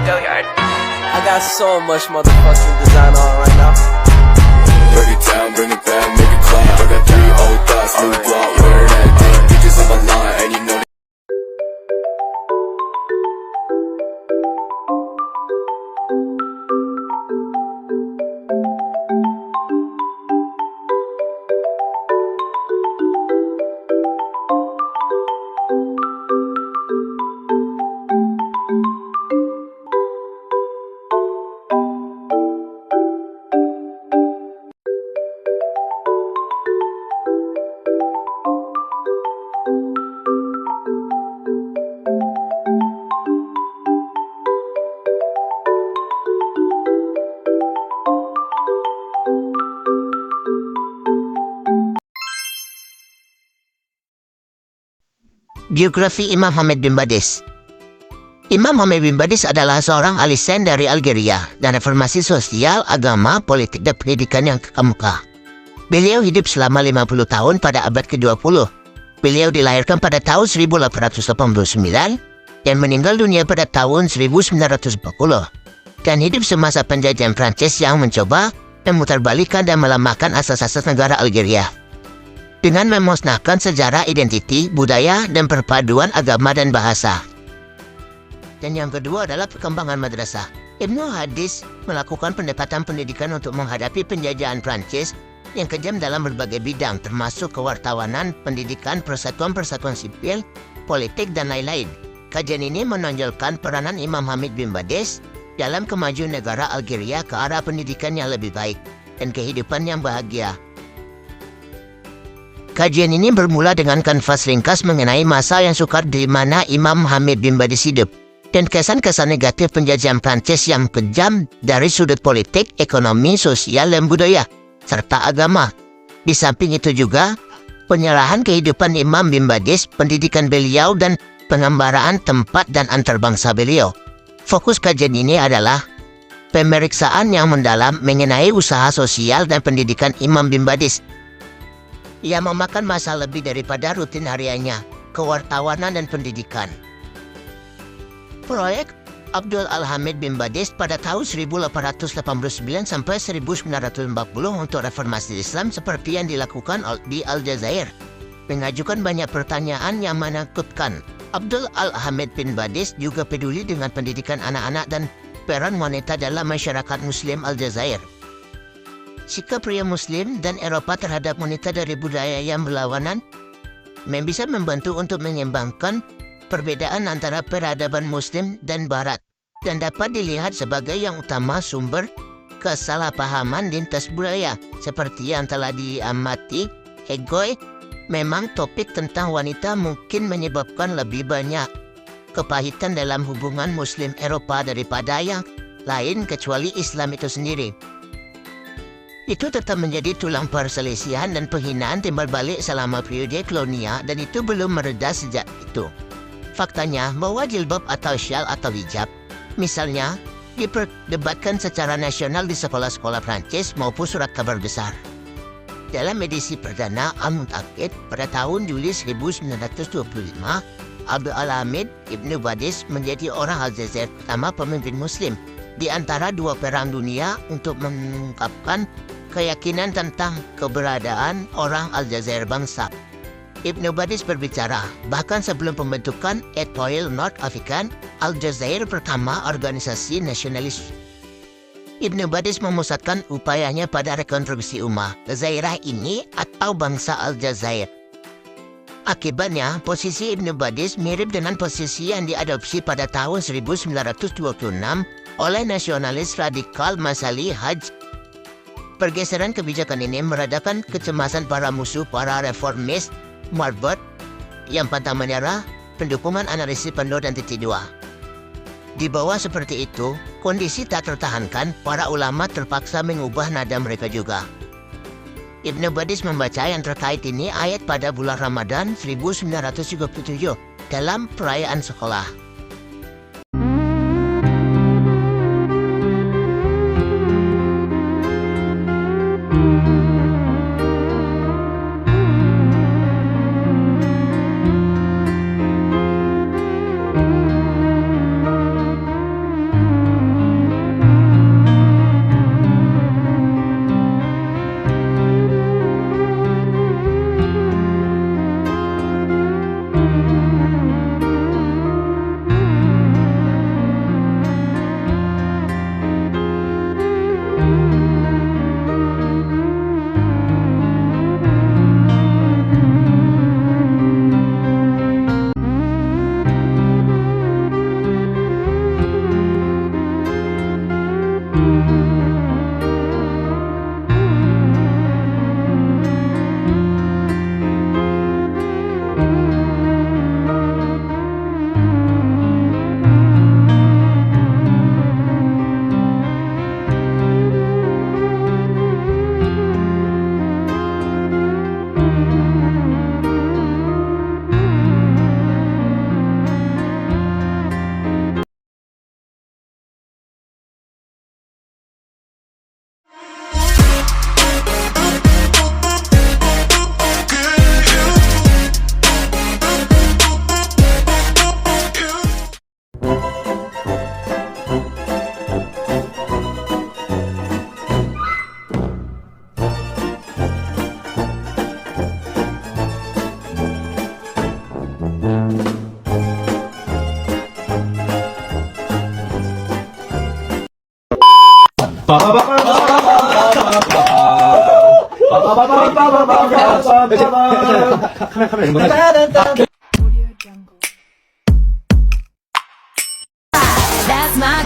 I got so much motherfucking design on right now. Break it down, bring it back, make it clap. I got 3 old thoughts, new block, wear that thing. Bitches on my line, and you know. Biografi Imam Hamid bin Badis. Imam Hamid bin Badis adalah seorang alisan dari Algeria dan reformasi sosial, agama, politik, dan pendidikan yang kemuka. Beliau hidup selama 50 tahun pada abad ke-20. Beliau dilahirkan pada tahun 1889 dan meninggal dunia pada tahun 1940 dan hidup semasa penjajahan Prancis yang mencoba memutarbalikkan dan melemahkan asas-asas negara Algeria dengan memusnahkan sejarah, identiti, budaya, dan perpaduan agama dan bahasa. Dan yang kedua adalah perkembangan madrasah. Ibnu Hadis melakukan pendekatan pendidikan untuk menghadapi penjajahan Prancis yang kejam dalam berbagai bidang, termasuk kewartawanan, pendidikan, persatuan-persatuan sipil, politik, dan lain-lain. Kajian ini menonjolkan peranan Imam Hamid bin Badis dalam kemajuan negara Algeria ke arah pendidikan yang lebih baik dan kehidupan yang bahagia. Kajian ini bermula dengan kanvas ringkas mengenai masa yang sukar di mana Imam Hamid bin Badis hidup dan kesan-kesan negatif penjajahan Prancis yang kejam dari sudut politik, ekonomi, sosial, dan budaya, serta agama. Di samping itu juga, penyerahan kehidupan Imam bin Badis, pendidikan beliau, dan pengembaraan tempat dan antarbangsa beliau. Fokus kajian ini adalah pemeriksaan yang mendalam mengenai usaha sosial dan pendidikan Imam bin Badis. Ia memakan masa lebih daripada rutin hariannya, kewartawanan dan pendidikan. Proyek Abdul Al-Hamid bin Badis pada tahun 1889 sampai 1940 untuk reformasi Islam seperti yang dilakukan di Aljazair, mengajukan banyak pertanyaan yang menakutkan. Abdul Al-Hamid bin Badis juga peduli dengan pendidikan anak-anak dan peran wanita dalam masyarakat Muslim Aljazair. Sikap pria Muslim dan Eropa terhadap wanita dari budaya yang berlawanan bisa membantu untuk menyeimbangkan perbedaan antara peradaban Muslim dan Barat dan dapat dilihat sebagai yang utama sumber kesalahpahaman lintas budaya seperti yang telah diamati Hegel. Memang topik tentang wanita mungkin menyebabkan lebih banyak kepahitan dalam hubungan Muslim Eropa daripada yang lain kecuali Islam itu sendiri. Itu tetap menjadi tulang perselisihan dan penghinaan timbal balik selama periode kolonial dan itu belum mereda sejak itu. Faktanya bahwa jilbab atau syal atau hijab, misalnya, diperdebatkan secara nasional di sekolah-sekolah Prancis maupun surat kabar besar. Dalam edisi perdana Al-Muntakid pada tahun Juli 1925, Abdul Al-Hamid Ibnu Badis menjadi orang Aljazair pertama pemimpin Muslim di antara dua perang dunia untuk mengungkapkan keyakinan tentang keberadaan orang Aljazair bangsa. Ibnu Badis berbicara, bahkan sebelum pembentukan Etoile Nord African, Aljazair pertama organisasi nasionalis. Ibnu Badis memusatkan upayanya pada rekonstruksi ummah Zairah ini atau bangsa Aljazair. Akibatnya, posisi Ibnu Badis mirip dengan posisi yang diadopsi pada tahun 1926 oleh nasionalis radikal Masali Haj. Pergeseran kebijakan ini meredakan kecemasan para musuh para reformis Marbot yang pantang menyerah pendukungan analisis penuh dan titik dua. Di bawah seperti itu, kondisi tak tertahankan, para ulama terpaksa mengubah nada mereka juga. Ibnu Badis membaca yang terkait ini ayat pada bulan Ramadan 1937 dalam perayaan sekolah. That's my